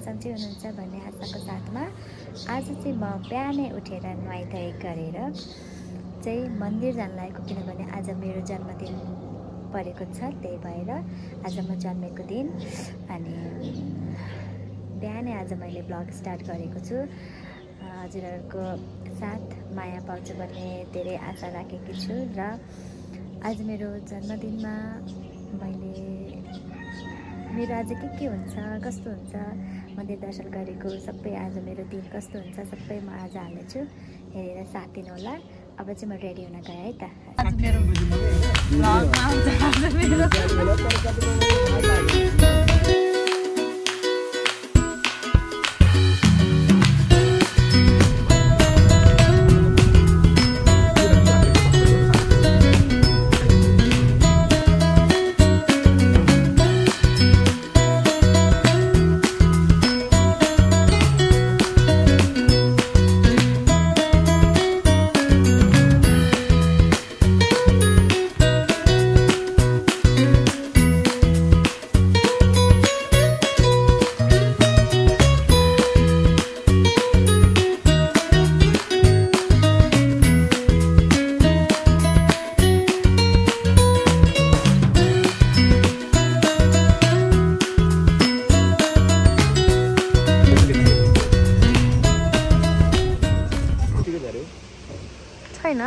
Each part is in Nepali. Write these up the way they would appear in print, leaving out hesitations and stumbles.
सन्चै हुनुहुन्छ भन्ने आशाको साथमा आज चाहिँ म बिहानै उठेर नुहाइधुवाइ गरेर चाहिँ मन्दिर जान लागेको, किनभने आज मेरो जन्मदिन परेको छ। त्यही भएर आज म जन्मेको दिन अनि बिहानै आज मैले ब्लग स्टार्ट गरेको छु। हजुरहरूको साथ माया पाउँछु भन्ने धेरै आशा राखेकी छु र आज मेरो जन्मदिनमा मेरो आज के हुन्छ, कस्तो हुन्छ, मन्दिर दर्शन गरेको सबै आज मेरो दिन कस्तो हुन्छ सबै म आज हाल्नेछु, हेरेर साथ दिनु होला। अब चाहिँ म रेडी हुन गएँ है त। आज मेरो भ्लगमा आउँछ आज मेरो छैन।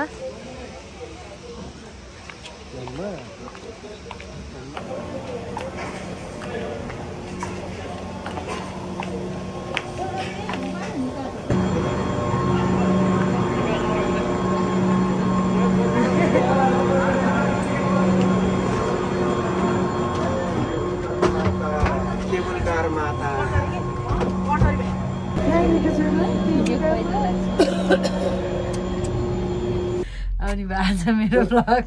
अनि आज मेरो ब्लग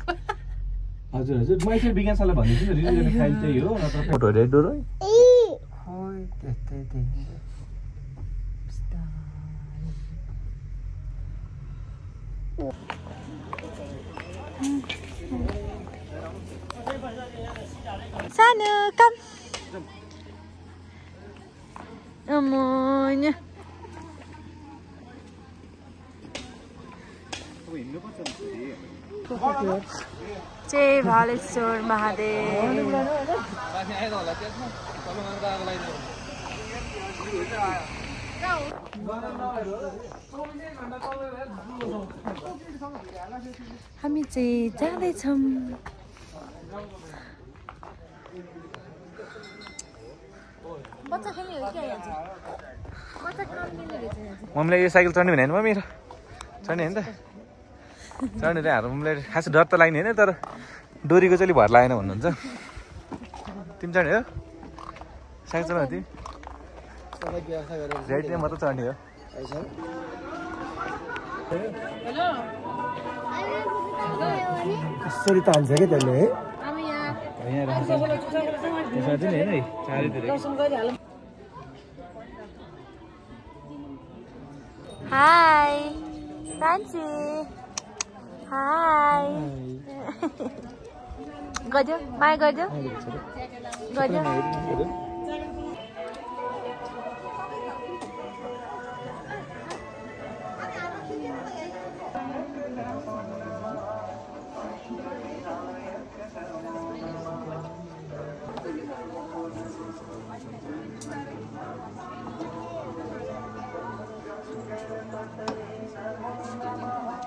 हजुर हजुर म एकछिन विज्ञान सरलाई भन्दिन्छु नि, रिलिज गर्ने फाइल चाहिँ हो नत्र फोटो रेड डोर है होय त्यस्तै सानो कम अमोन्या जय भालेश्वर महादेव। हामी चाहिँ जाँदैछौँ। मम्मीलाई यो साइकल चढ्ने भने मम्मी चढ्ने होइन त चढ्ने त हाम्रो मम्मीलाई खास डर त लाग्ने होइन, तर डोरीको चाहिँ भर लागेन भन्नुहुन्छ। तिमी चढ्ने हो साइकल चलाउने तिमी रेडले मात्र चढ्ने हो। कसरी त हान्छ क्या त्यसले है। हाई फ्रान्सी, हाई गजो माया गजो गजो।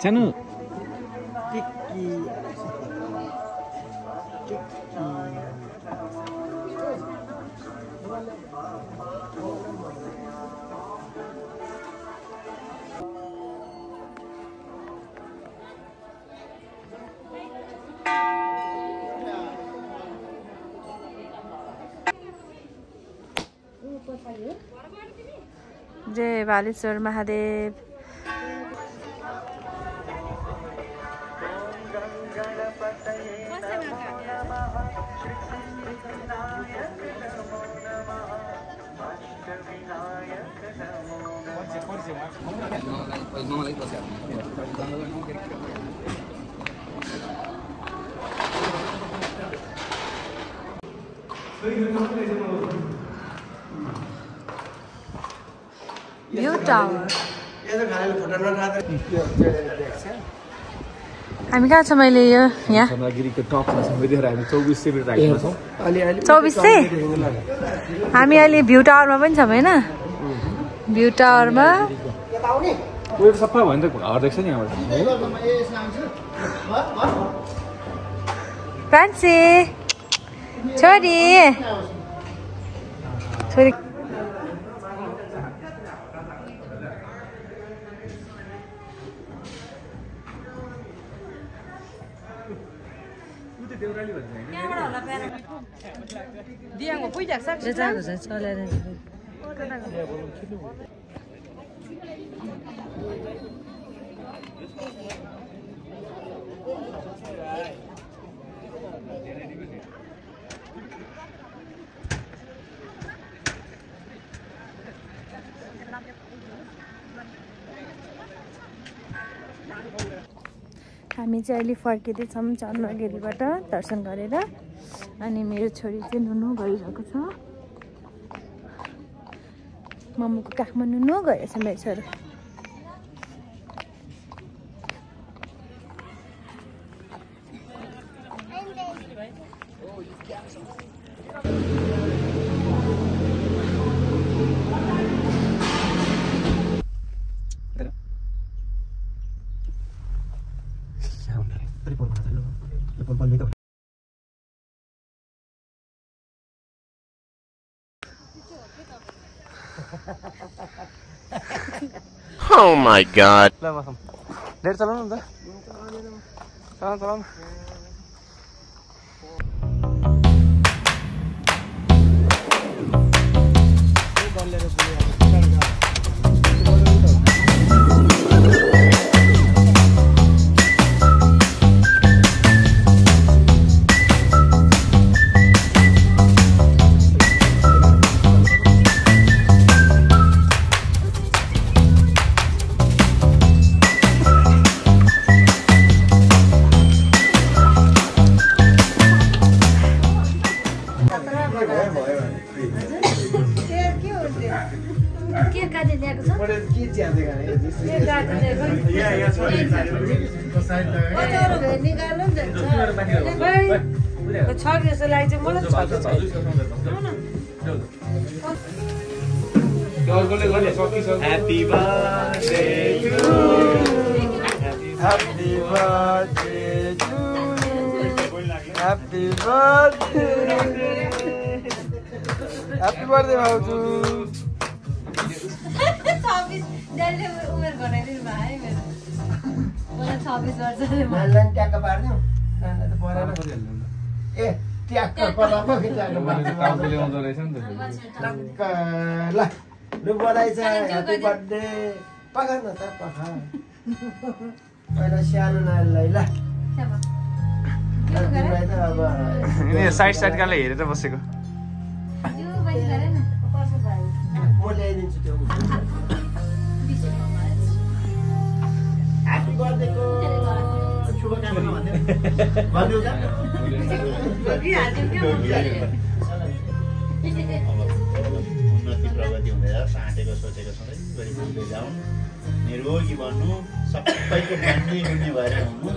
सानो जय बालेश्वर महादेव। भ्यू टावर हामी कहाँ छ? मैले यो यहाँ 2400 हामी अहिले भ्यू टावरमा पनि छौँ होइन? भ्यू टावरमा सफा भयो नि त घर देख्छ नि यहाँबाट। फ्रान्सी छोरी छोरी हामी चाहिँ अहिले फर्किँदैछौँ चन्द्रगिरीबाट दर्शन गरेर। अनि मेरो छोरी चाहिँ नुनु गइरहेको छ। मम्मीको काखमा नुनु गएछ मेरो छोरी। Oh my god. Let's चलाउनु नि त। चलाउनु। Happy birthday to you. Happy birthday to you. Happy birthday. Happy birthday भाउजू। 26 जसले उमेर घटाइदिनु भयो है मेरो। मलाई 26 वर्षले मलाई ट्याक्क पार्दिउ त परेन ए ट्याक्क परामा के ट्याक्क पार्दिउ कामले ल्याउँदो रहेछ नि त। ट्याक्क ल लु बधाई छ ह्यापी बर्थडे पखा न त पखा पहिला सानो नानीलाई ल तिमीलाई त अब यिनी साइड काले हेरेर बसेको। यो बाइस गरे न कसो भयो म ल्याइदिन्छु त्यो ह्यापी बर्थडे को शुभकामना भन्दिउ त उन्नति प्रगति हुँदै जाओस्, आँटेको सोचेको सधैँभरि पुग्दै जाउँ, निरोगी बन्नु, सबैको मान्ने हुने भएर हुनु।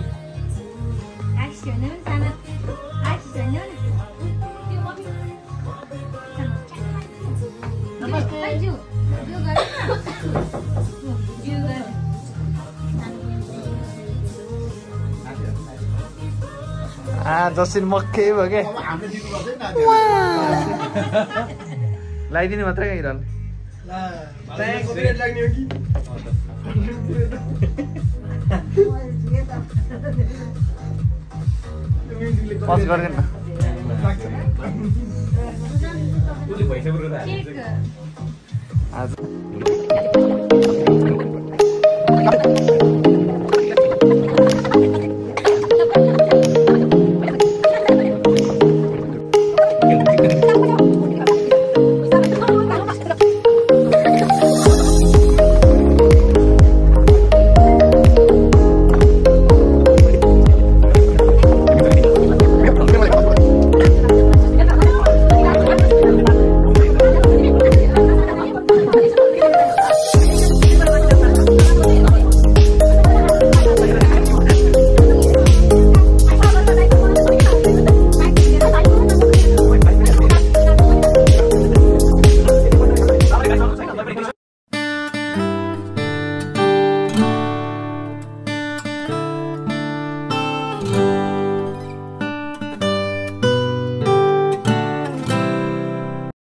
जसिन मक्कै भयो के लगाइदिने मात्रै हिरल पज गर्दैन केक आज